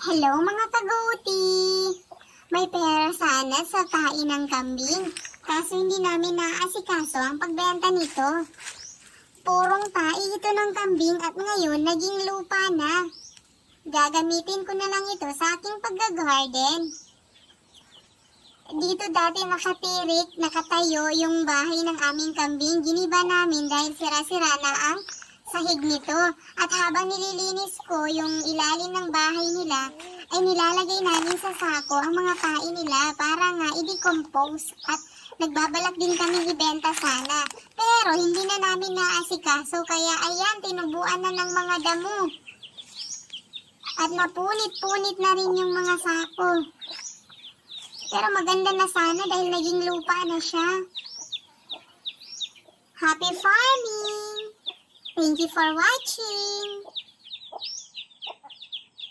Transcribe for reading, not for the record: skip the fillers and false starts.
Hello mga kagouti! May pera sana sa tae ng kambing, kaso hindi namin naaasikaso ang pagbenta nito. Purong tae ito ng kambing at ngayon naging lupa na. Gagamitin ko na lang ito sa aking pag-garden. Dito dati nakatirik, nakatayo yung bahay ng aming kambing. Giniba namin dahil sira-sira na ang sahig nito. At habang nililinis ko yung ilalim ng bahay nila, ay nilalagay namin sa sako ang mga pain nila para nga i-decompose. At nagbabalak din kami ibenta sana. Pero hindi na namin naasikaso kaya ayan, tinubuan na ng mga damo. At napunit-punit na rin yung mga sako. Pero maganda na sana dahil naging lupa na siya. Happy farming! Thank you for watching!